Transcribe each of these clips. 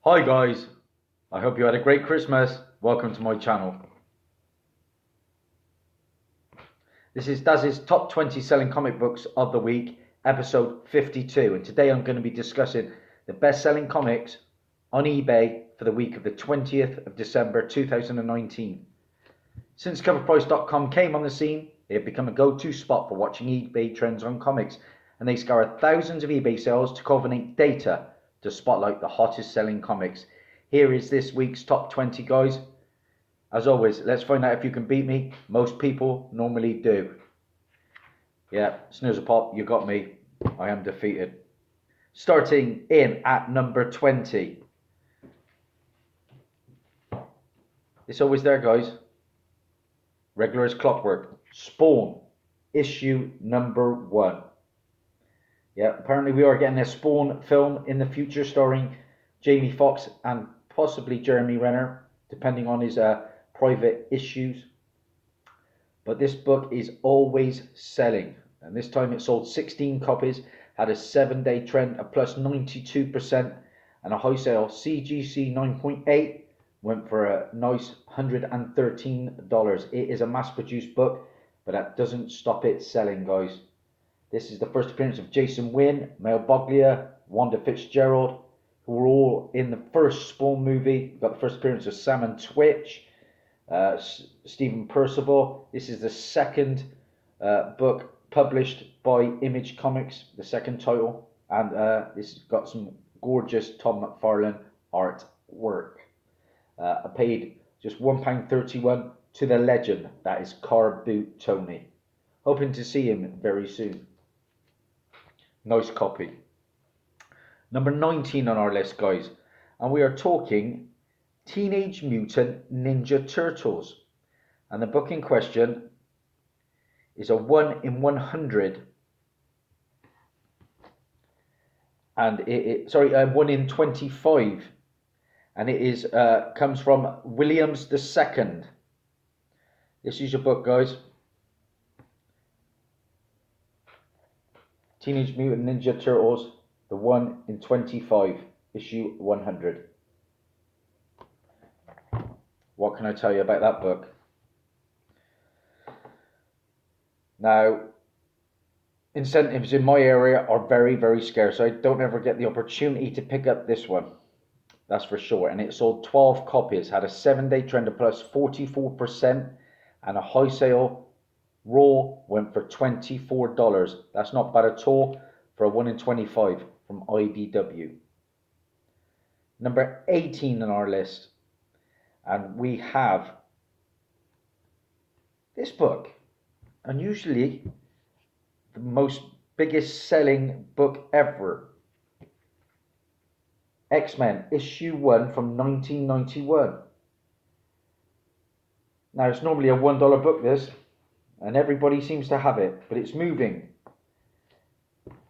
Hi guys, I hope you had a great Christmas. Welcome to my channel. This is Dazzie's top 20 selling comic books of the week, episode 52. And today I'm going to be discussing the best selling comics on eBay for the week of the 20th of December 2019. Since coverprice.com came on the scene, they have become a go-to spot for watching eBay trends on comics, and they scour thousands of eBay sales to culminate data to spotlight the hottest selling comics. Here is this week's top 20, guys. As always, let's find out if you can beat me. Most people normally do. Yeah, snooze a pop, you got me. I am defeated. Starting in at number 20. It's always there, guys. Regular as clockwork. Spawn, issue number 1. Yeah, apparently we are getting a Spawn film in the future starring Jamie Foxx and possibly Jeremy Renner, depending on his private issues. But this book is always selling, and this time it sold 16 copies, had a 7-day trend of plus 92%, and a high sale CGC 9.8 went for a nice $113. It is a mass-produced book, but that doesn't stop it selling, guys. This is the first appearance of Jason Wynn, Mel Boglia, Wanda Fitzgerald, who were all in the first Spawn movie. We've got the first appearance of Sam and Twitch, Stephen Percival. This is the second book published by Image Comics, the second title, and this has got some gorgeous Tom McFarlane artwork. I paid just £1.31 to the legend that is Car Boot Tony. Hoping to see him very soon. Nice copy. Number 19 on our list, guys, and we are talking Teenage Mutant Ninja Turtles, and the book in question is a 1 in 100 and 1 in 25, and it is comes from Williams II. This is your book, guys. Teenage Mutant Ninja Turtles, the 1 in 25, issue 100. What can I tell you about that book? Now, incentives in my area are very, very scarce. I don't ever get the opportunity to pick up this one. That's for sure. And it sold 12 copies, had a 7-day trend of plus 44%, and a high sale raw went for $24. That's not bad at all for a 1 in 25 from IDW. Number 18 on our list. And we have this book, and usually the most biggest selling book ever. X-Men issue 1 from 1991. Now it's normally a $1 book, this, and everybody seems to have it, but it's moving.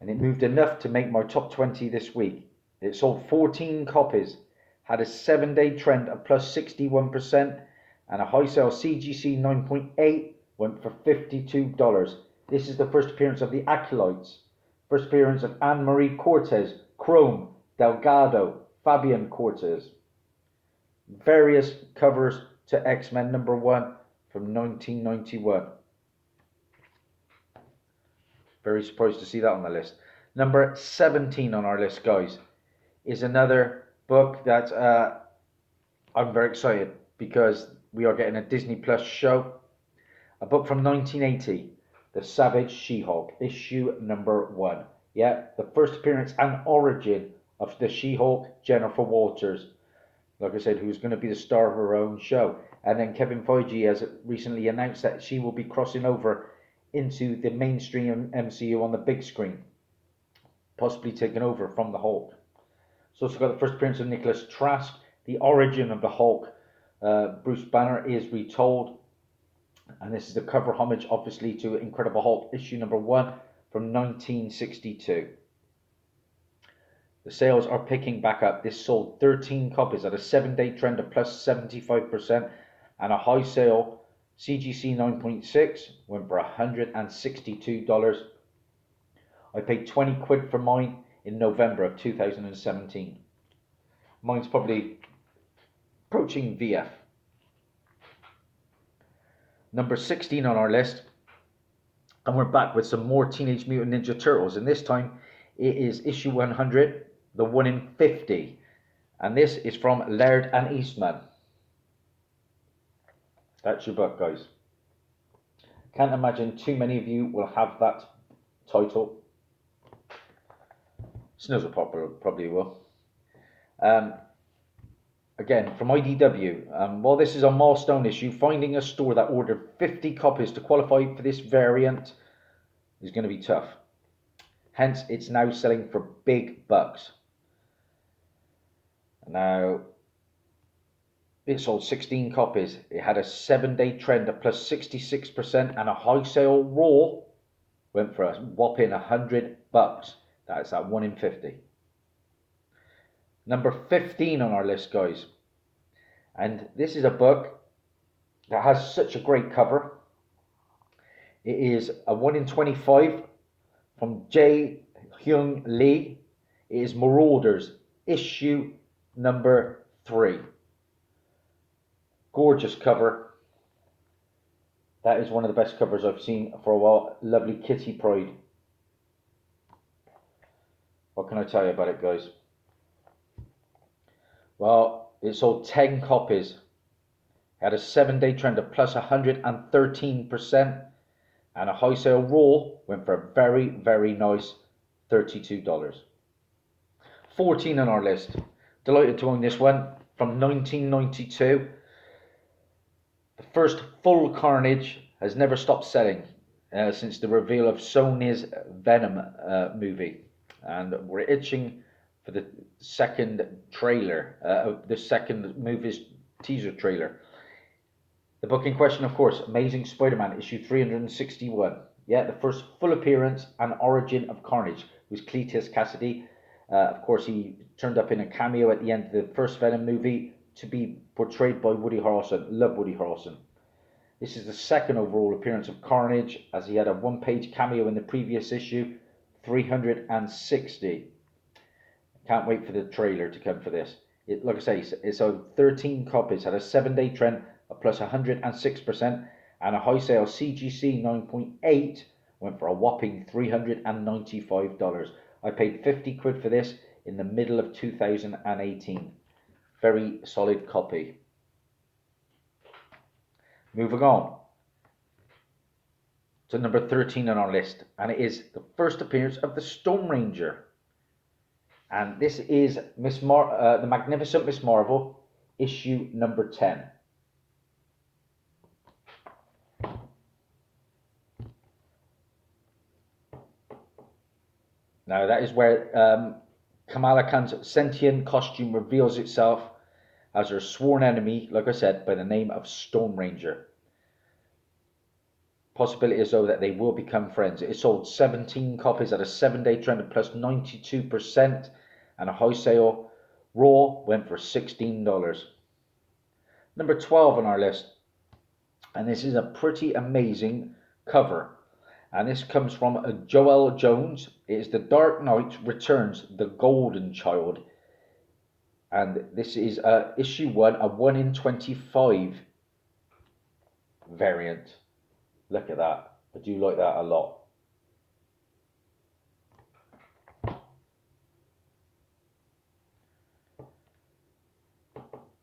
And it moved enough to make my top 20 this week. It sold 14 copies, had a 7-day trend of plus 61%, and a high sale CGC 9.8 went for $52. This is the first appearance of the Acolytes, first appearance of Anne-Marie Cortez, Chrome, Delgado, Fabian Cortez. Various covers to X-Men number 1 from 1991. Very surprised to see that on the list. Number 17 on our list, guys, is another book that I'm very excited because we are getting a Disney Plus show. A book from 1980, The Savage She-Hulk, issue number 1. Yeah, the first appearance and origin of the She-Hulk, Jennifer Walters. Like I said, who's going to be the star of her own show. And then Kevin Feige has recently announced that she will be crossing over into the mainstream MCU on the big screen, possibly taking over from the Hulk. So it's got the first appearance of Nicholas Trask, the origin of the Hulk. Bruce Banner is retold, and this is the cover homage, obviously, to Incredible Hulk issue number 1 from 1962. The sales are picking back up. This sold 13 copies at a 7-day trend of plus 75%, and a high sale CGC 9.6 went for $162. I paid 20 quid for mine in November of 2017. Mine's probably approaching VF. Number 16 on our list, and we're back with some more Teenage Mutant Ninja Turtles, and this time it is issue 100, the 1 in 50, and this is from Laird and Eastman. That's your book, guys. Can't imagine too many of you will have that title. Snizzle probably will. Again, from IDW, while this is a milestone issue, finding a store that ordered 50 copies to qualify for this variant is going to be tough. Hence, it's now selling for big bucks. Now, it sold 16 copies. It had a 7-day trend of plus 66%, and a high sale raw went for a whopping $100. That's at 1 in 50. Number 15 on our list, guys. And this is a book that has such a great cover. It is a 1 in 25 from Jae Hyung Lee. It is Marauders, issue number 3. Gorgeous cover. That is one of the best covers I've seen for a while. Lovely Kitty Pryde. What can I tell you about it, guys? Well, it sold 10 copies. It had a 7-day trend of plus 113%, and a high sale raw went for a very, very nice $32. 14 on our list. Delighted to own this one from 1992. The first full Carnage has never stopped selling since the reveal of Sony's Venom movie, and we're itching for the second trailer, the second movie's teaser trailer. The book in question, of course, Amazing Spider-Man, issue 361. Yeah, the first full appearance and origin of Carnage was Cletus Cassidy. Of course, he turned up in a cameo at the end of the first Venom movie to be portrayed by Woody Harrelson. Love Woody Harrelson. This is the second overall appearance of Carnage, as he had a 1-page cameo in the previous issue, 360. Can't wait for the trailer to come for this. Like I say, it sold 13 copies, had a 7-day trend of plus 106%, and a high sale CGC 9.8 went for a whopping $395. I paid 50 quid for this in the middle of 2018. Very solid copy. Moving on to number 13 on our list, and it is the first appearance of the Storm Ranger. And this is the Magnificent Miss Marvel, issue number 10. Now that is where Kamala Khan's sentient costume reveals itself as her sworn enemy, like I said, by the name of Storm Ranger. Possibility is though that they will become friends. It sold 17 copies at a 7-day trend of plus 92%, and a high sale raw went for $16. Number 12 on our list, and this is a pretty amazing cover. And this comes from Joel Jones. It is The Dark Knight Returns, The Golden Child. And this is issue 1, a 1 in 25 variant. Look at that. I do like that a lot.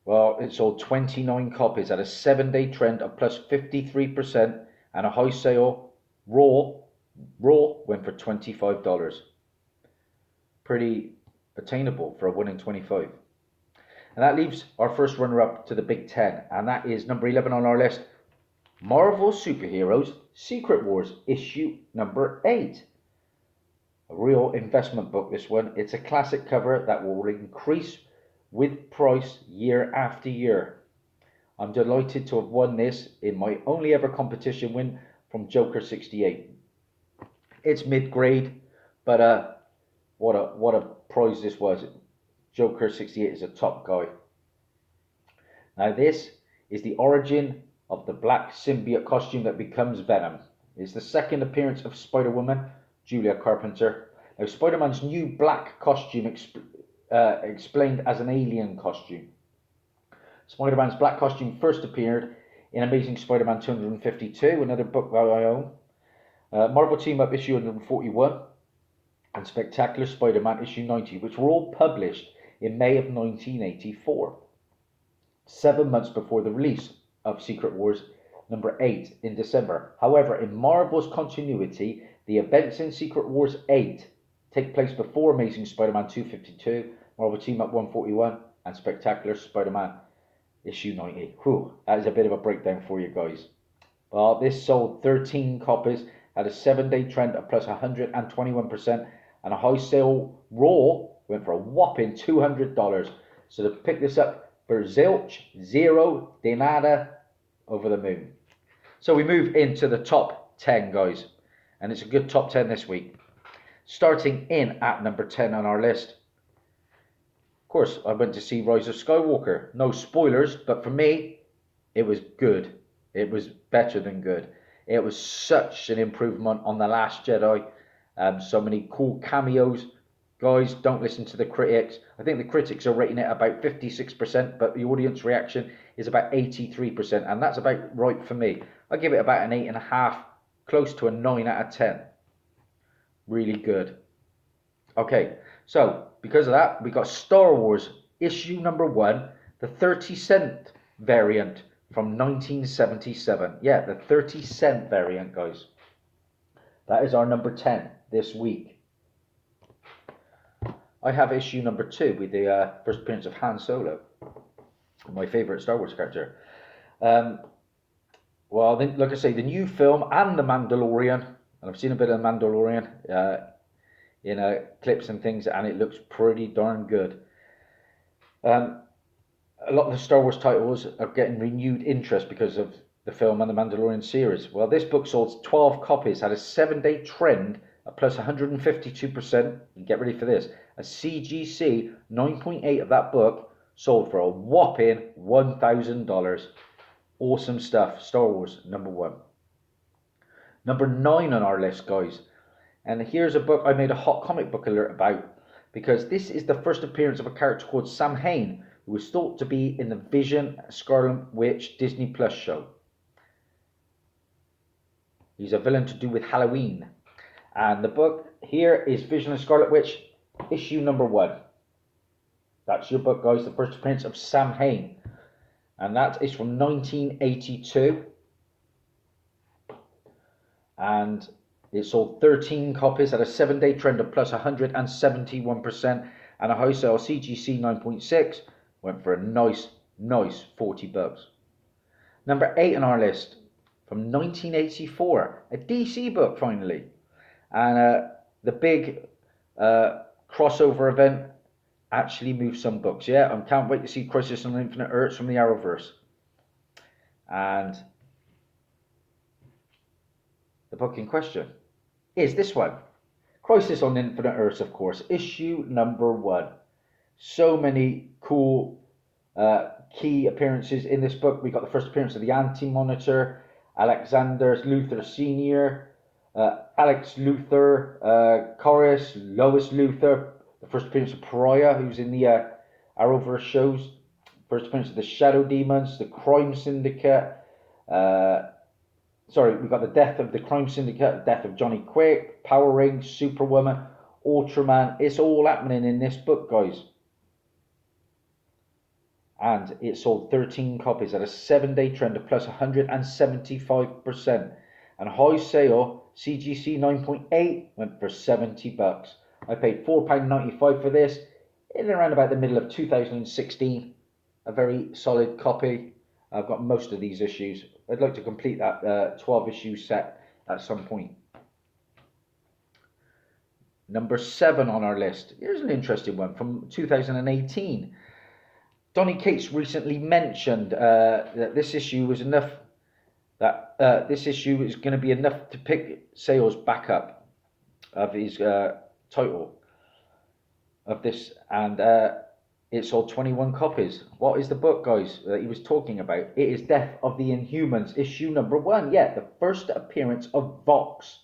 Well, it sold 29 copies at a 7-day trend of plus 53%, and a high sale raw went for $25. Pretty attainable for a 1 in 25. And that leaves our first runner-up to the Big Ten, and that is number 11 on our list, Marvel Superheroes Secret Wars, issue number 8. A real investment book, this one. It's a classic cover that will increase with price year after year. I'm delighted to have won this in my only ever competition win from Joker 68. It's mid-grade, but what a prize this was. Joker 68 is a top guy. Now this is the origin of the black symbiote costume that becomes Venom. It's the second appearance of Spider-Woman, Julia Carpenter. Now Spider-Man's new black costume explained as an alien costume. Spider-Man's black costume first appeared in Amazing Spider-Man 252, another book that I own. Marvel Team Up issue 141 and Spectacular Spider-Man issue 90, which were all published in May of 1984, 7 months before the release of Secret Wars number 8 in December. However, in Marvel's continuity, the events in Secret Wars 8 take place before Amazing Spider-Man 252, Marvel Team Up 141, and Spectacular Spider-Man issue 90. Whew, that is a bit of a breakdown for you guys. Well, this sold 13 copies, had a 7-day trend of plus 121%, and a high sale raw went for a whopping $200. So to pick this up for zilch, zero, de nada, over the moon. So we move into the top 10, guys, and it's a good top 10 this week. Starting in at number 10 on our list. Of course, I went to see Rise of Skywalker. No spoilers, but for me, it was good. It was better than good. It was such an improvement on The Last Jedi. So many cool cameos. Guys, don't listen to the critics. I think the critics are rating it about 56%, but the audience reaction is about 83%, and that's about right for me. I give it about an 8.5, close to a 9 out of 10. Really good. Okay, so because of that, we got Star Wars issue number 1, the 30-cent variant from 1977. Yeah, the 30-cent variant, guys. That is our number 10 this week. I have issue number 2 with the first appearance of Han Solo, my favourite Star Wars character. Well, then, like I say, the new film and The Mandalorian, and I've seen a bit of The Mandalorian in clips and things, and it looks pretty darn good. A lot of the Star Wars titles are getting renewed interest because of the film and the Mandalorian series. Well, this book sold 12 copies, had a 7-day trend of plus 152%. And get ready for this. A CGC 9.8 of that book sold for a whopping $1,000. Awesome stuff. Star Wars number 1. Number 9 on our list, guys. And here's a book I made a hot comic book alert about, because this is the first appearance of a character called Sam Hain, who was thought to be in the Vision Scarlet Witch Disney Plus show. He's a villain to do with Halloween. And the book here is Vision and Scarlet Witch, issue number 1. That's your book, guys, the first appearance of Sam Hain. And that is from 1982. And it sold 13 copies at a 7-day trend of plus 171%. And a high sale CGC 9.6 went for a nice $40. Number 8 on our list, from 1984, a DC book finally. And the big crossover event actually moved some books. Yeah, I can't wait to see Crisis on Infinite Earths from the Arrowverse. And the book in question is this one. Crisis on Infinite Earths, of course, issue number 1. So many cool key appearances in this book. We got the first appearance of the Anti-Monitor, Alexander Luthor Sr., Alex Luthor, Chorus, Lois Luthor, the first appearance of Pariah, who's in the Arrowverse shows, first appearance of the Shadow Demons, the Crime Syndicate, we got the death of the Crime Syndicate, the death of Johnny Quick, Power Rangers, Superwoman, Ultraman. It's all happening in this book, guys. And it sold 13 copies at a 7-day trend of plus 175%. And high sale CGC 9.8 went for $70. I paid £4.95 for this in around about the middle of 2016. A very solid copy. I've got most of these issues. I'd like to complete that 12 issue set at some point. Number 7 on our list. Here's an interesting one from 2018. Donny Cates recently mentioned that this issue was enough. This issue is going to be enough to pick sales back up of his title of this, and it sold 21 copies. What is the book, guys, that he was talking about? It is Death of the Inhumans, issue number 1. Yeah, the first appearance of Vox.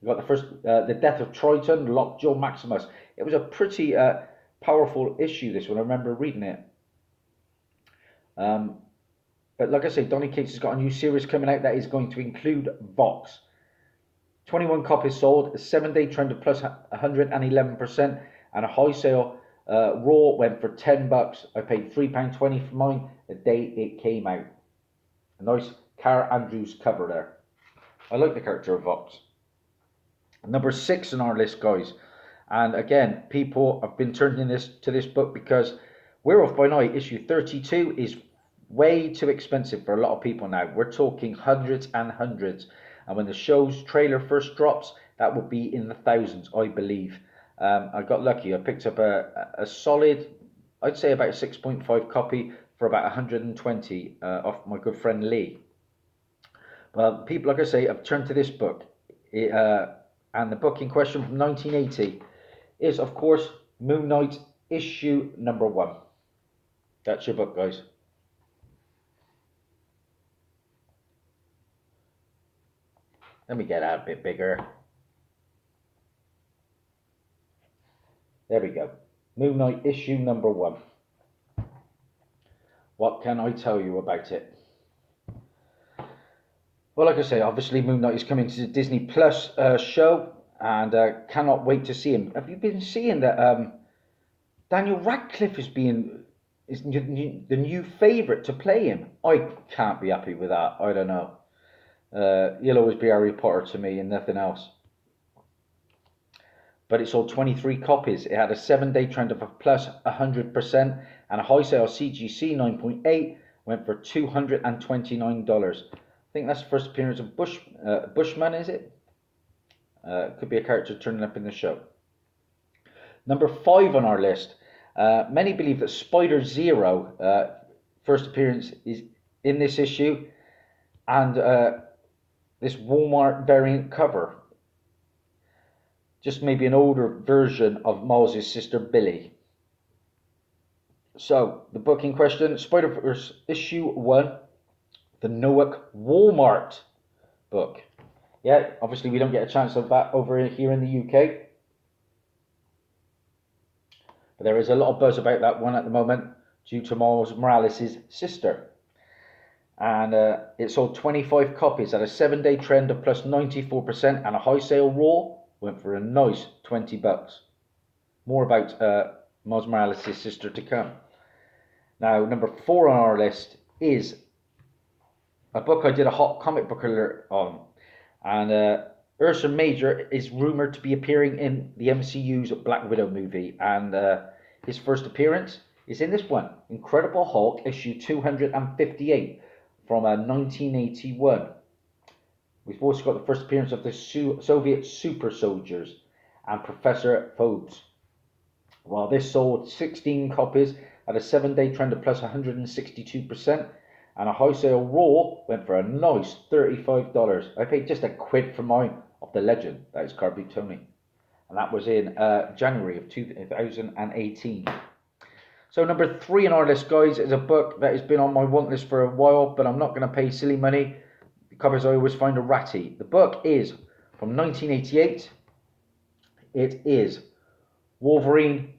You got the first, the death of Triton, Lockjaw, Maximus. It was a pretty Powerful issue, this one. I remember reading it. But like I say, Donny Cates has got a new series coming out that is going to include Vox. 21 copies sold, a 7-day trend of plus 111%, and a high sale. Raw went for $10. I paid £3.20 for mine the day it came out. A nice Cara Andrews cover there. I like the character of Vox. Number 6 on our list, guys. And again, people have been turning to this book because Werewolf by Night issue 32 is way too expensive for a lot of people now. We're talking hundreds and hundreds. And when the show's trailer first drops, that will be in the thousands, I believe. I got lucky. I picked up a solid, I'd say about a 6.5 copy for about 120 off my good friend Lee. Well, people, like I say, have turned to this book. And the book in question from 1980 is, of course, Moon Knight issue number 1. That's your book, guys. Let me get that a bit bigger. There we go. Moon Knight issue number 1. What can I tell you about it? Well, like I say, obviously Moon Knight is coming to the Disney Plus show, and cannot wait to see him. Have you been seeing that Daniel Radcliffe is the new favourite to play him? I can't be happy with that. I don't know. He'll always be Harry Potter to me and nothing else. But it sold 23 copies. It had a 7-day trend of a plus 100%, and a high sale CGC 9.8 went for $229. I think that's the first appearance of Bushman, is it? Could be a character turning up in the show. Number 5 on our list. Many believe that Spider Zero first appearance is in this issue, and this Walmart variant cover. Just maybe an older version of Miles' sister Billy. So, the book in question, Spider-Verse issue 1, the Noack Walmart book. Yeah, obviously we don't get a chance of that over here in the UK. But there is a lot of buzz about that one at the moment due to Miles Morales' sister. And it sold 25 copies at a 7-day trend of plus 94%, and a high sale raw went for a nice $20. More about Miles Morales' sister to come. Now, number 4 on our list is a book I did a hot comic book alert on. And Ursa Major is rumoured to be appearing in the MCU's Black Widow movie. And his first appearance is in this one, Incredible Hulk issue 258 from 1981. We've also got the first appearance of the Soviet super soldiers and Professor Phobos. Well, this sold 16 copies at a 7-day trend of plus 162%, and a high sale raw went for a nice $35. I paid just £1 for mine of the legend, that is Carby Tony. And that was in January of 2018. So number 3 on our list, guys, is a book that has been on my want list for a while, but I'm not going to pay silly money. The covers I always find are ratty. The book is from 1988. It is Wolverine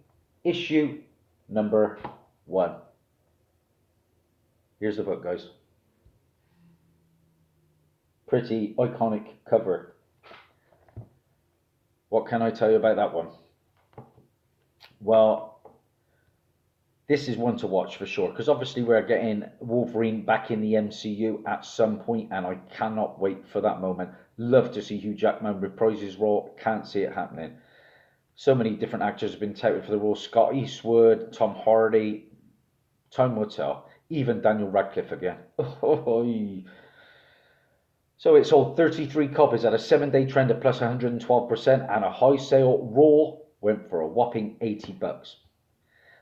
issue number 1. Here's the book, guys. Pretty iconic cover. What can I tell you about that one? Well, this is one to watch for sure, because obviously we're getting Wolverine back in the MCU at some point, and I cannot wait for that moment. Love to see Hugh Jackman reprise his role. Can't see it happening. So many different actors have been touted for the role. Scott Eastwood, Tom Hardy. Time will tell. Even Daniel Radcliffe again. So it sold 33 copies at a 7-day trend of plus 112%, and a high sale raw went for a whopping $80.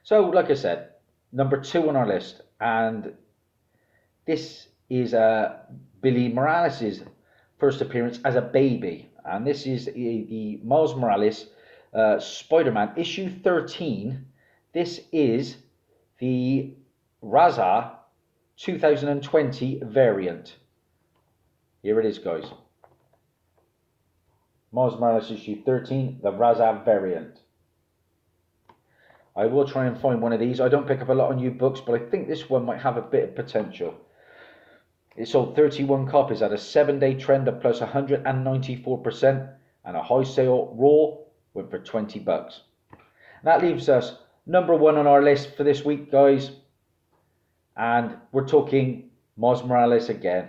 So, like I said, number 2 on our list, and this is Billy Morales' first appearance as a baby, and this is the Miles Morales Spider-Man issue 13. This is the Raza 2020 variant. Here it is, guys. Miles Morales issue 13, the Raza variant. I will try and find one of these. I don't pick up a lot on new books, but I think this one might have a bit of potential. It sold 31 copies at a 7-day trend of plus 194%, and a high sale raw went for $20. That leaves us number 1 on our list for this week, guys. And we're talking Miles Morales again.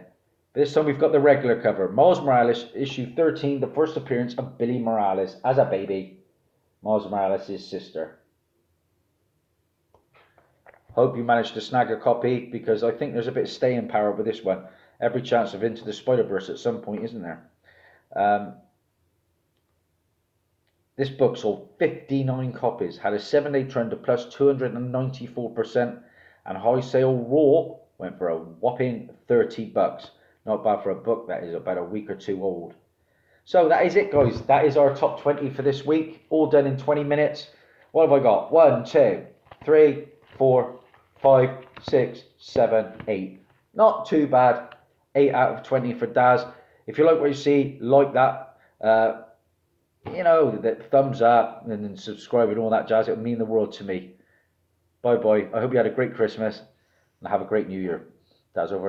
This time we've got the regular cover. Miles Morales, issue 13, the first appearance of Billy Morales as a baby. Miles Morales' sister. Hope you managed to snag a copy, because I think there's a bit of staying power with this one. Every chance of Into the Spider-Verse at some point, isn't there? This book sold 59 copies, had a 7-day trend of plus 294%, and high sale raw went for a whopping $30. Not bad for a book that is about a week or two old. So that is it, guys. That is our top 20 for this week, all done in 20 minutes. What have I got? 1, 2, 3, 4, 5, 6, 7, 8. Not too bad. 8 out of 20 for Daz. If you like what you see, like that. The thumbs up and then subscribe and all that jazz. It would mean the world to me. Bye bye. I hope you had a great Christmas and have a great New Year. Daz over.